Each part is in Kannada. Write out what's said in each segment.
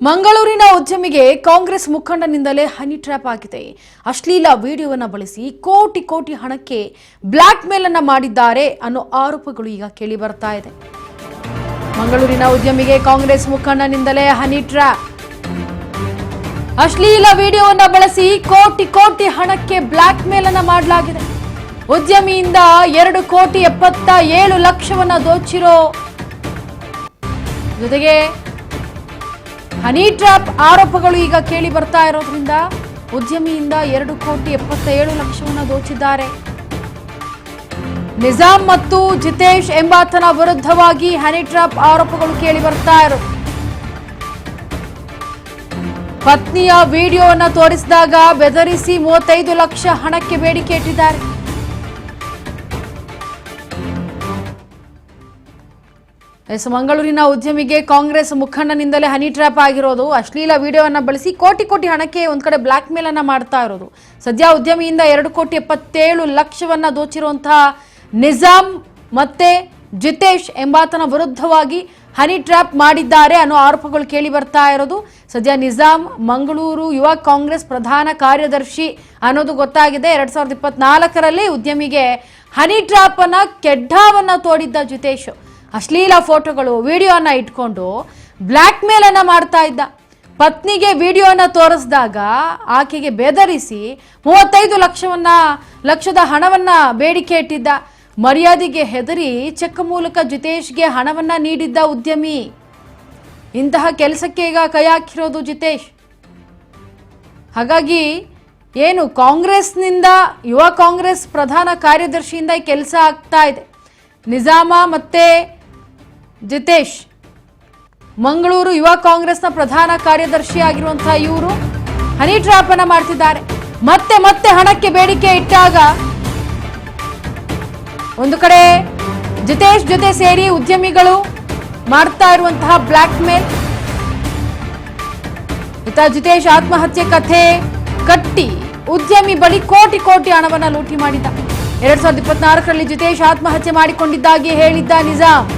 ಮಂಗಳೂರಿನ ಉದ್ಯಮಿಗೆ ಕಾಂಗ್ರೆಸ್ ಮುಖಂಡನಿಂದಲೇ ಹನಿ ಟ್ರ್ಯಾಪ್ ಆಗಿದೆ. ಅಶ್ಲೀಲ ವಿಡಿಯೋವನ್ನು ಬಳಸಿ ಕೋಟಿ ಕೋಟಿ ಹಣಕ್ಕೆ ಬ್ಲಾಕ್ ಮೇಲ್ ಅನ್ನು ಮಾಡಿದ್ದಾರೆ ಅನ್ನೋ ಆರೋಪಗಳು ಈಗ ಕೇಳಿ ಬರ್ತಾ ಇದೆ. ಮಂಗಳೂರಿನ ಉದ್ಯಮಿಗೆ ಕಾಂಗ್ರೆಸ್ ಮುಖಂಡನಿಂದಲೇ ಹನಿ ಟ್ರ್ಯಾಪ್. ಅಶ್ಲೀಲ ವಿಡಿಯೋವನ್ನು ಬಳಸಿ ಕೋಟಿ ಕೋಟಿ ಹಣಕ್ಕೆ ಬ್ಲಾಕ್ ಮೇಲ್ ಅನ್ನು ಮಾಡಲಾಗಿದೆ. ಉದ್ಯಮಿಯಿಂದ 2,77,00,000 ದೋಚಿರೋ ಜೊತೆಗೆ ಹನಿ ಟ್ರ್ಯಾಪ್ ಆರೋಪಗಳು ಈಗ ಕೇಳಿ ಬರ್ತಾ ಇರೋದ್ರಿಂದ ಉದ್ಯಮಿಯಿಂದ 2,77,00,000 ದೋಚಿದ್ದಾರೆ. ನಿಜಾಮ್ ಮತ್ತು ಜಿತೇಶ್ ಎಂಬಾತನ ವಿರುದ್ಧವಾಗಿ ಹನಿ ಟ್ರ್ಯಾಪ್ ಆರೋಪಗಳು ಕೇಳಿ ಬರ್ತಾ ಇರೋದು. ಪತ್ನಿಯ ವಿಡಿಯೋವನ್ನು ತೋರಿಸಿದಾಗ ಬೆದರಿಸಿ 35 ಲಕ್ಷ ಹಣಕ್ಕೆ ಬೇಡಿಕೆ ಇಟ್ಟಿದ್ದಾರೆ. ಮಂಗಳೂರಿನ ಉದ್ಯಮಿಗೆ ಕಾಂಗ್ರೆಸ್ ಮುಖಂಡನಿಂದಲೇ ಹನಿ ಟ್ರ್ಯಾಪ್ ಆಗಿರೋದು. ಅಶ್ಲೀಲ ವಿಡಿಯೋವನ್ನು ಬಳಸಿ ಕೋಟಿ ಕೋಟಿ ಹಣಕ್ಕೆ ಒಂದ್ ಕಡೆ ಬ್ಲಾಕ್ ಮೇಲ್ ಅನ್ನ ಮಾಡ್ತಾ ಇರೋದು. ಸದ್ಯ ಉದ್ಯಮಿಯಿಂದ 2,77,00,000 ದೋಚಿರುವಂತಹ ನಿಜಾಮ್ ಮತ್ತೆ ಜಿತೇಶ್ ಎಂಬಾತನ ವಿರುದ್ಧವಾಗಿ ಹನಿ ಟ್ರ್ಯಾಪ್ ಮಾಡಿದ್ದಾರೆ ಅನ್ನೋ ಆರೋಪಗಳು ಕೇಳಿ ಬರ್ತಾ ಇರೋದು. ಸದ್ಯ ನಿಜಾಮ್ ಮಂಗಳೂರು ಯುವ ಕಾಂಗ್ರೆಸ್ ಪ್ರಧಾನ ಕಾರ್ಯದರ್ಶಿ ಅನ್ನೋದು ಗೊತ್ತಾಗಿದೆ. 2024ರಲ್ಲಿ ಉದ್ಯಮಿಗೆ ಹನಿ ಟ್ರ್ಯಾಪ್ ಅನ್ನ ಕೆಡ್ಡಾವನ್ನ ತೋಡಿದ್ದ ಜಿತೇಶ್ ಅಶ್ಲೀಲ ಫೋಟೋಗಳು ವಿಡಿಯೋನ ಇಟ್ಕೊಂಡು ಬ್ಲ್ಯಾಕ್ ಮೇಲ್ ಅನ್ನ ಮಾಡ್ತಾ ಇದ್ದ. ಪತ್ನಿಗೆ ವಿಡಿಯೋನ ತೋರಿಸಿದಾಗ ಆಕೆಗೆ ಬೆದರಿಸಿ 35 ಲಕ್ಷದ ಹಣವನ್ನ ಬೇಡಿಕೆ ಇಟ್ಟಿದ್ದ. ಮರ್ಯಾದೆಗೆ ಹೆದರಿ ಚೆಕ್ ಮೂಲಕ ಜಿತೇಶ್ಗೆ ಹಣವನ್ನ ನೀಡಿದ್ದ ಉದ್ಯಮಿ. ಇಂತಹ ಕೆಲಸಕ್ಕೆ ಈಗ ಕೈ ಹಾಕಿರೋದು ಜಿತೇಶ್. ಹಾಗಾಗಿ ಏನು ಕಾಂಗ್ರೆಸ್ನಿಂದ ಯುವ ಕಾಂಗ್ರೆಸ್ ಪ್ರಧಾನ ಕಾರ್ಯದರ್ಶಿಯಿಂದ ಈ ಕೆಲಸ ಆಗ್ತಾ ಇದೆ. ನಿಜಾಮ ಮತ್ತೆ ಜಿತೇಶ್ ಮಂಗಳೂರು ಯುವ ಕಾಂಗ್ರೆಸ್ನ ಪ್ರಧಾನ ಕಾರ್ಯದರ್ಶಿ ಆಗಿರುವಂತಹ ಇವರು ಹನಿ ಟ್ರ್ಯಾಪ್ ಅನ್ನ ಮಾಡ್ತಿದ್ದಾರೆ. ಮತ್ತೆ ಮತ್ತೆ ಹಣಕ್ಕೆ ಬೇಡಿಕೆ ಇಟ್ಟಾಗ ಒಂದು ಕಡೆ ಜಿತೇಶ್ ಜೊತೆ ಸೇರಿ ಉದ್ಯಮಿಗಳು ಮಾಡ್ತಾ ಇರುವಂತಹ ಬ್ಲಾಕ್ ಮೇಲ್. ಇತ್ತ ಜಿತೇಶ್ ಆತ್ಮಹತ್ಯೆ ಕಥೆ ಕಟ್ಟಿ ಉದ್ಯಮಿ ಬಳಿ ಕೋಟಿ ಕೋಟಿ ಹಣವನ್ನ ಲೂಟಿ ಮಾಡಿದ್ದ. 2024ರಲ್ಲಿ ಜಿತೇಶ್ ಆತ್ಮಹತ್ಯೆ ಮಾಡಿಕೊಂಡಿದ್ದಾಗಿ ಹೇಳಿದ್ದ ನಿಜಾಮ್.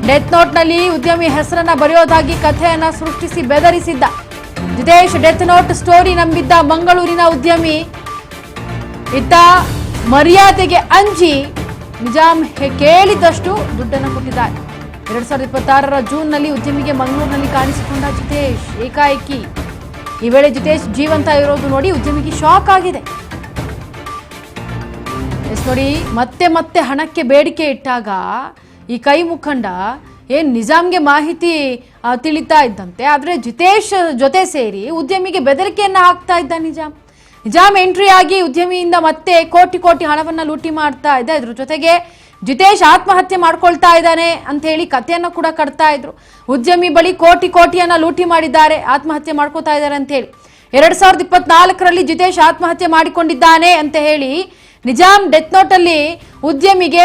ಡೆತ್ ನೋಟ್ನಲ್ಲಿ ಉದ್ಯಮಿ ಹೆಸರನ್ನ ಬರೆಯೋದಾಗಿ ಕಥೆಯನ್ನ ಸೃಷ್ಟಿಸಿ ಬೆದರಿಸಿದ್ದ. ಜಿತೇಶ್ ಡೆತ್ ನೋಟ್ ಸ್ಟೋರಿ ನಂಬಿದ್ದ ಮಂಗಳೂರಿನ ಉದ್ಯಮಿ. ಇತ್ತ ಮರ್ಯಾದೆಗೆ ಅಂಜಿ ನಿಜಾಮ್ ಕೇಳಿದಷ್ಟು ದುಡ್ಡನ್ನು ಕೊಟ್ಟಿದ್ದಾರೆ. 2026ರ ಜೂನ್ನಲ್ಲಿ ಉದ್ಯಮಿಗೆ ಮಂಗಳೂರಿನಲ್ಲಿ ಕಾಣಿಸಿಕೊಂಡ ಜಿತೇಶ್ ಏಕಾಏಕಿ. ಈ ವೇಳೆ ಜಿತೇಶ್ ಜೀವಂತ ಇರೋದು ನೋಡಿ ಉದ್ಯಮಿಗೆ ಶಾಕ್ ಆಗಿದೆ. ನೋಡಿ, ಮತ್ತೆ ಮತ್ತೆ ಹಣಕ್ಕೆ ಬೇಡಿಕೆ ಇಟ್ಟಾಗ ಈ ಕೈ ಮುಖಂಡ ನಿಜಾಮ್ಗೆ ಮಾಹಿತಿ ತಿಳಿತಾ ಇದ್ದಂತೆ. ಆದ್ರೆ ಜಿತೇಶ್ ಜೊತೆ ಸೇರಿ ಉದ್ಯಮಿಗೆ ಬೆದರಿಕೆಯನ್ನ ಹಾಕ್ತಾ ಇದ್ದ ನಿಜಾಮ್ ಎಂಟ್ರಿ ಆಗಿ ಉದ್ಯಮಿಯಿಂದ ಮತ್ತೆ ಕೋಟಿ ಕೋಟಿ ಹಣವನ್ನ ಲೂಟಿ ಮಾಡ್ತಾ ಇದ್ದ. ಇದ್ರ ಜೊತೆಗೆ ಜಿತೇಶ್ ಆತ್ಮಹತ್ಯೆ ಮಾಡ್ಕೊಳ್ತಾ ಇದ್ದಾನೆ ಅಂತ ಹೇಳಿ ಕಥೆಯನ್ನ ಕೂಡ ಕಟ್ತಾ ಇದ್ರು. ಉದ್ಯಮಿ ಬಳಿ ಕೋಟಿ ಕೋಟಿಯನ್ನ ಲೂಟಿ ಮಾಡಿದ್ದಾರೆ, ಆತ್ಮಹತ್ಯೆ ಮಾಡ್ಕೋತಾ ಇದ್ದಾರೆ ಅಂತ ಹೇಳಿ 2024ರಲ್ಲಿ ಜಿತೇಶ್ ಆತ್ಮಹತ್ಯೆ ಮಾಡಿಕೊಂಡಿದ್ದಾನೆ ಅಂತ ಹೇಳಿ ನಿಜಾಮ್ ಡೆತ್ ನೋಟ್ ಅಲ್ಲಿ ಉದ್ಯಮಿಗೆ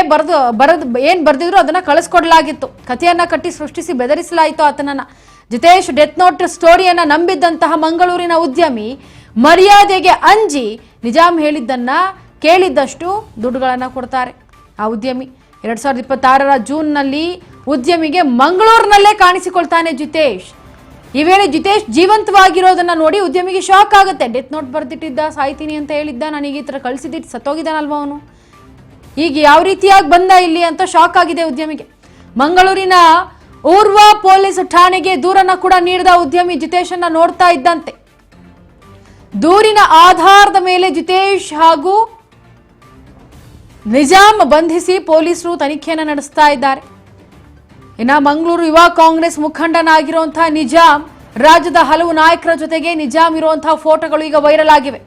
ಏನ್ ಬರ್ದಿದ್ರು ಅದನ್ನ ಕಳಿಸ್ಕೊಡ್ಲಾಗಿತ್ತು. ಕಥೆಯನ್ನ ಕಟ್ಟಿ ಸೃಷ್ಟಿಸಿ ಬೆದರಿಸಲಾಯಿತು ಆತನನ್ನ. ಜಿತೇಶ್ ಡೆತ್ ನೋಟ್ ಸ್ಟೋರಿಯನ್ನ ನಂಬಿದ್ದಂತಹ ಮಂಗಳೂರಿನ ಉದ್ಯಮಿ ಮರ್ಯಾದೆಗೆ ಅಂಜಿ ನಿಜಾಮ್ ಹೇಳಿದ್ದನ್ನ ಕೇಳಿದ್ದಷ್ಟು ದುಡ್ಡುಗಳನ್ನ ಕೊಡ್ತಾರೆ ಆ ಉದ್ಯಮಿ. 2026ರ ಜೂನ್ನಲ್ಲಿ ಉದ್ಯಮಿಗೆ ಮಂಗಳೂರಿನಲ್ಲೇ ಕಾಣಿಸಿಕೊಳ್ತಾನೆ ಜಿತೇಶ್. ಈ ವೇಳೆ ಜಿತೇಶ್ ಜೀವಂತವಾಗಿರೋದನ್ನ ನೋಡಿ ಉದ್ಯಮಿಗೆ ಶಾಕ್ ಆಗುತ್ತೆ. ಡೆತ್ ನೋಟ್ ಬರ್ದಿಟ್ಟಿದ್ದ, ಸಾಯ್ತೀನಿ ಅಂತ ಹೇಳಿದ್ದ, ನನಗೆ ಈ ತರ ಕಳಿಸಿದಿಟ್ಟು ಸತ್ತೋಗಿದ್ದಾನಲ್ವ ಅವನು, ಈಗ ಯಾವ ರೀತಿಯಾಗಿ ಬಂದ ಇಲ್ಲಿ ಅಂತ ಶಾಕ್ ಆಗಿದೆ ಉದ್ಯಮಿಗೆ. ಮಂಗಳೂರಿನ ಊರ್ವ ಪೊಲೀಸ್ ಠಾಣೆಗೆ ದೂರನ್ನ ಕೂಡ ನೀಡಿದ ಉದ್ಯಮಿ ಜಿತೇಶನ್ನ ನೋಡ್ತಾ ಇದ್ದಂತೆ. ದೂರಿನ ಆಧಾರದ ಮೇಲೆ ಜಿತೇಶ್ ಹಾಗೂ ನಿಜಾಮ್ ಬಂಧಿಸಿ ಪೊಲೀಸರು ತನಿಖೆಯನ್ನು ನಡೆಸ್ತಾ ಇದ್ದಾರೆ. ಇನ್ನು ಮಂಗಳೂರು ಯುವ ಕಾಂಗ್ರೆಸ್ ಮುಖಂಡನಾಗಿರುವಂತಹ ನಿಜಾಮ್ ರಾಜ್ಯದ ಹಲವು ನಾಯಕರ ಜೊತೆಗೆ ನಿಜಾಮ್ ಇರುವಂತಹ ಫೋಟೋಗಳು ಈಗ ವೈರಲ್ ಆಗಿವೆ.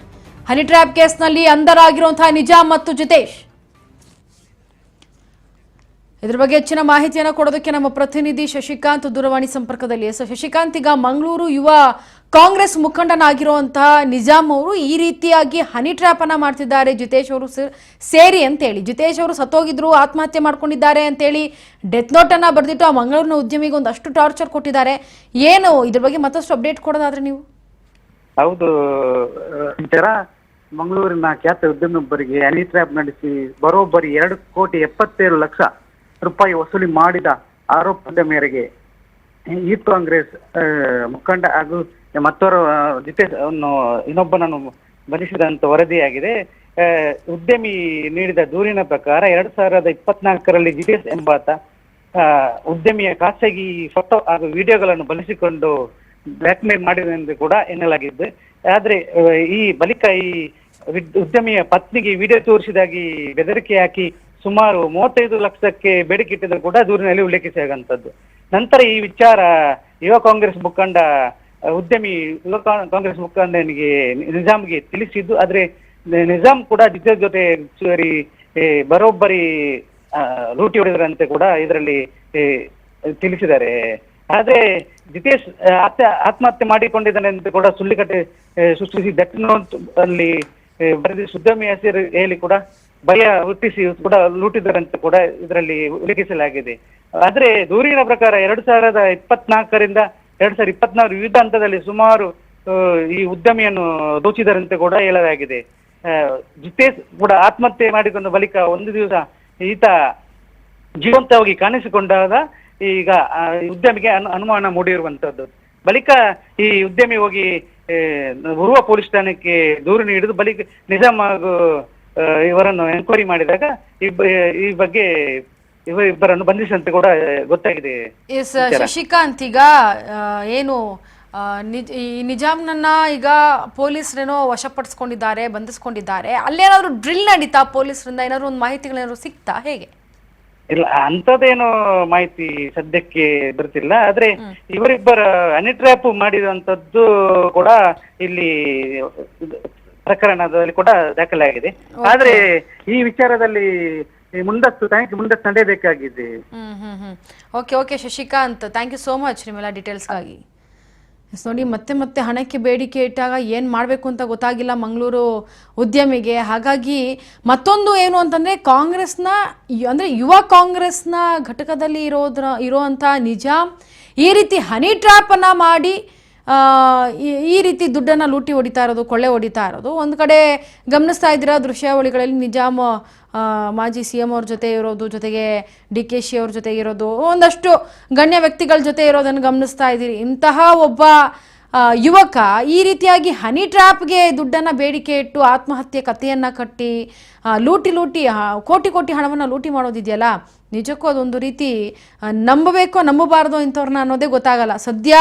ಹನಿ ಟ್ರ್ಯಾಪ್ ಕೇಸ್ನಲ್ಲಿ ಅಂಧರಾಗಿರುವಂತಹ ನಿಜಾಮ್ ಮತ್ತು ಜಿತೇಶ್. ಇದ್ರ ಬಗ್ಗೆ ಹೆಚ್ಚಿನ ಮಾಹಿತಿಯನ್ನು ಕೊಡೋದಕ್ಕೆ ನಮ್ಮ ಪ್ರತಿನಿಧಿ ಶಶಿಕಾಂತ್ ದೂರವಾಣಿ ಸಂಪರ್ಕದಲ್ಲಿ. ಶಶಿಕಾಂತ್, ಈಗ ಮಂಗಳೂರು ಯುವ ಕಾಂಗ್ರೆಸ್ ಮುಖಂಡನಾಗಿರುವಂತಹ ನಿಜಾಮ್ ಅವರು ಈ ರೀತಿಯಾಗಿ ಹನಿ ಟ್ರ್ಯಾಪ್ ಅನ್ನ ಮಾಡ್ತಿದ್ದಾರೆ ಜಿತೇಶ್ ಅವರು ಸೇರಿ ಅಂತೇಳಿ. ಜಿತೇಶ್ ಅವರು ಸತ್ತೋಗಿದ್ರು, ಆತ್ಮಹತ್ಯೆ ಮಾಡ್ಕೊಂಡಿದ್ದಾರೆ ಅಂತೇಳಿ ಡೆತ್ ನೋಟ್ ಅನ್ನ ಬರೆದಿಟ್ಟು ಆ ಮಂಗಳೂರಿನ ಉದ್ಯಮಿಗೆ ಒಂದಷ್ಟು ಟಾರ್ಚರ್ ಕೊಟ್ಟಿದ್ದಾರೆ. ಏನು ಇದ್ರ ಬಗ್ಗೆ ಮತ್ತಷ್ಟು ಅಪ್ಡೇಟ್ ಕೊಡೋದಾದ್ರೆ ನೀವು? ಹೌದು, ಮಂಗಳೂರಿನ ಖ್ಯಾತ ಉದ್ಯಮಿಯೊಬ್ಬರಿಗೆ ಹನಿ ಟ್ರ್ಯಾಪ್ ನಡೆಸಿ ಬರೋಬ್ಬರಿ 2,77,00,000 ರೂಪಾಯಿ ವಸೂಲಿ ಮಾಡಿದ ಆರೋಪದ ಮೇರೆಗೆ ಯೂತ್ ಕಾಂಗ್ರೆಸ್ ಮುಖಂಡ ಹಾಗೂ ಮತ್ತೋರ್ವ ಜಿತೇಶ್ ಇನ್ನೊಬ್ಬನನ್ನು ಬಂಧಿಸಿದಂತ ವರದಿಯಾಗಿದೆ. ಉದ್ಯಮಿ ನೀಡಿದ ದೂರಿನ ಪ್ರಕಾರ 2024ರಲ್ಲಿ ಜಿತೇಶ್ ಎಂಬಾತ ಉದ್ಯಮಿಯ ಖಾಸಗಿ ಫೋಟೋ ಹಾಗೂ ವಿಡಿಯೋಗಳನ್ನು ಬಳಸಿಕೊಂಡು ಬ್ಲಾಕ್ ಮೇಲ್ ಮಾಡಿದೆ ಕೂಡ ಎನ್ನಲಾಗಿದ್ದು. ಆದ್ರೆ ಈ ಬಳಿಕ ಈ ಉದ್ಯಮಿಯ ಪತ್ನಿಗೆ ವಿಡಿಯೋ ತೋರಿಸಿದಾಗಿ ಬೆದರಿಕೆ ಹಾಕಿ ಸುಮಾರು 35 ಲಕ್ಷಕ್ಕೆ ಬೇಡಿಕೆ ಇಟ್ಟಿದ್ರು ಕೂಡ ದೂರಿನಲ್ಲಿ ಉಲ್ಲೇಖಿಸಿದಂಥದ್ದು. ನಂತರ ಈ ವಿಚಾರ ಯುವ ಕಾಂಗ್ರೆಸ್ ಮುಖಂಡ ಉದ್ಯಮಿ ಯುವ ಕಾಂಗ್ರೆಸ್ ಮುಖಂಡನಿಗೆ ನಿಜಾಮ್ಗೆ ತಿಳಿಸಿದ್ದು. ಆದ್ರೆ ನಿಜಾಮ್ ಕೂಡ ಜಿತೇಶ್ ಜೊತೆ ಸೇರಿ ಬರೋಬ್ಬರಿ ಲೂಟಿ ಹೊಡೆದರಂತೆ ಕೂಡ ಇದರಲ್ಲಿ ತಿಳಿಸಿದ್ದಾರೆ. ಆದ್ರೆ ಜಿತೇಶ್ ಆತ್ಮಹತ್ಯೆ ಮಾಡಿಕೊಂಡಿದ್ದಾನೆ ಅಂತ ಕೂಡ ಸುಳ್ಳಿಕಟ್ಟೆ ಸೃಷ್ಟಿಸಿ ಡೆತ್ ನೋಟ್ ಅಲ್ಲಿ ಬರೆದಿ ಉದ್ಯಮಿ ಹೆಸರು ಹೇಳಿ ಕೂಡ ಭಯ ಹುಟ್ಟಿಸಿ ಕೂಡ ಲೂಟಿದರಂತೆ ಕೂಡ ಇದರಲ್ಲಿ ಉಲ್ಲೇಖಿಸಲಾಗಿದೆ. ಆದ್ರೆ ದೂರಿನ ಪ್ರಕಾರ 2024ರಿಂದ 2024 ವಿವಿಧ ಹಂತದಲ್ಲಿ ಸುಮಾರು ಈ ಉದ್ಯಮಿಯನ್ನು ದೋಚಿದರಂತೆ ಕೂಡ ಹೇಳಲಾಗಿದೆ. ಜಿತೇಶ್ ಕೂಡ ಆತ್ಮಹತ್ಯೆ ಮಾಡಿಕೊಂಡ ಬಳಿಕ ಒಂದು ದಿವಸ ಈತ ಜೀವಂತವಾಗಿ ಕಾಣಿಸಿಕೊಂಡಾಗ ಈಗ ಉದ್ಯಮಿಗೆ ಅನುಮಾನ ಮೂಡಿರುವಂತದ್ದು. ಬಳಿಕ ಈ ಉದ್ಯಮಿ ಹೋಗಿ ಉರ್ವ ಪೊಲೀಸ್ ಠಾಣೆಗೆ ದೂರು ನೀಡಿದ್ದು ಬಳಿಕ ನಿಜಾಮ್ ಹಾಗೂ ಇವರನ್ನು ಎನ್ಕ್ವೈರಿ ಮಾಡಿದಾಗ ಈ ಬಗ್ಗೆ ಇಬ್ಬರನ್ನು ಬಂಧಿಸಿದಂತೆ ಕೂಡ ಗೊತ್ತಾಗಿದೆ. ಎಸ್ ಶಶಿಕಾಂತ್, ಈಗ ಏನು ಈ ನಿಜಾಮ್ನನ್ನ ಈಗ ಪೊಲೀಸರೇನೋ ವಶಪಡಿಸ್ಕೊಂಡಿದ್ದಾರೆ, ಬಂಧಿಸ್ಕೊಂಡಿದ್ದಾರೆ. ಅಲ್ಲೇನಾದ್ರು ಡ್ರಿಲ್ ನಡೀತಾ ಪೊಲೀಸರಿಂದ? ಏನಾದ್ರು ಒಂದು ಮಾಹಿತಿಗಳೇನಾದ್ರು ಸಿಕ್ತಾ? ಹೇಗೆ? ಇಲ್ಲ, ಅಂತದೇನು ಮಾಹಿತಿ ಸದ್ಯಕ್ಕೆ ಬರ್ತಿಲ್ಲ. ಆದ್ರೆ ಇವರಿಬ್ಬರ ಹನಿ ಟ್ರ್ಯಾಪ್ ಮಾಡಿರುವಂತದ್ದು ಕೂಡ ಇಲ್ಲಿ ಪ್ರಕರಣದಲ್ಲಿ ಕೂಡ ದಾಖಲಾಗಿದೆ. ಆದ್ರೆ ಈ ವಿಚಾರದಲ್ಲಿ ಮುಂದಷ್ಟು ನಡೆಯಬೇಕಾಗಿದೆ. Okay Shashikant, thank you so much ನಿಮ್ಮೆಲ್ಲ ಡೀಟೇಲ್ಸ್ಗಾಗಿ. ನೋಡಿ, ಮತ್ತೆ ಹಣಕ್ಕೆ ಬೇಡಿಕೆ ಇಟ್ಟಾಗ ಏನು ಮಾಡಬೇಕು ಅಂತ ಗೊತ್ತಾಗಿಲ್ಲ ಮಂಗಳೂರು ಉದ್ಯಮಿಗೆ. ಹಾಗಾಗಿ ಮತ್ತೊಂದು ಏನು ಅಂತಂದರೆ ಕಾಂಗ್ರೆಸ್ನ ಅಂದರೆ ಯುವ ಕಾಂಗ್ರೆಸ್ನ ಘಟಕದಲ್ಲಿ ಇರೋವಂಥ ನಿಜಾಮ್ ಈ ರೀತಿ ಹನಿ ಟ್ರ್ಯಾಪನ್ನು ಮಾಡಿ ಈ ರೀತಿ ದುಡ್ಡನ್ನು ಲೂಟಿ ಹೊಡಿತಾ ಇರೋದು, ಕೊಳ್ಳೆ ಹೊಡಿತಾ ಇರೋದು ಒಂದು ಕಡೆ ಗಮನಿಸ್ತಾ ಇದ್ದೀರಾ ದೃಶ್ಯಾವಳಿಗಳಲ್ಲಿ. ನಿಜಾಮ್ ಮಾಜಿ CM ಅವ್ರ ಜೊತೆ ಇರೋದು, ಜೊತೆಗೆ DKC ಅವ್ರ ಜೊತೆ ಇರೋದು, ಒಂದಷ್ಟು ಗಣ್ಯ ವ್ಯಕ್ತಿಗಳ ಜೊತೆ ಇರೋದನ್ನು ಗಮನಿಸ್ತಾ ಇದ್ದೀರಿ. ಇಂತಹ ಒಬ್ಬ ಯುವಕ ಈ ರೀತಿಯಾಗಿ ಹನಿ ಟ್ರ್ಯಾಪ್ಗೆ ದುಡ್ಡನ್ನು ಬೇಡಿಕೆ ಇಟ್ಟು ಆತ್ಮಹತ್ಯೆ ಕಥೆಯನ್ನು ಕಟ್ಟಿ ಲೂಟಿ ಕೋಟಿ ಹಣವನ್ನು ಲೂಟಿ ಮಾಡೋದಿದೆಯಲ್ಲ, ನಿಜಕ್ಕೂ ಅದೊಂದು ರೀತಿ ನಂಬಬೇಕೋ ನಂಬಬಾರ್ದೋ ಇಂಥವ್ರನ್ನ ಅನ್ನೋದೇ ಗೊತ್ತಾಗಲ್ಲ. ಸದ್ಯ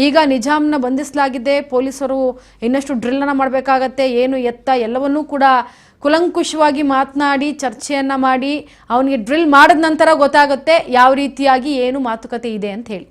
ಈಗ ನಿಜಾಮ್ನ ಬಂಧಿಸಲಾಗಿದೆ. ಪೊಲೀಸರು ಇನ್ನಷ್ಟು ಡ್ರಿಲ್ಲನ್ನು ಮಾಡಬೇಕಾಗತ್ತೆ. ಏನು ಎತ್ತ ಎಲ್ಲವನ್ನೂ ಕೂಡ ಕುಲಂಕುಷವಾಗಿ ಮಾತನಾಡಿ ಚರ್ಚೆಯನ್ನು ಮಾಡಿ ಅವನಿಗೆ ಡ್ರಿಲ್ ಮಾಡಿದ ನಂತರ ಗೊತ್ತಾಗುತ್ತೆ ಯಾವ ರೀತಿಯಾಗಿ ಏನು ಮಾತುಕತೆ ಇದೆ ಅಂತ ಹೇಳಿ.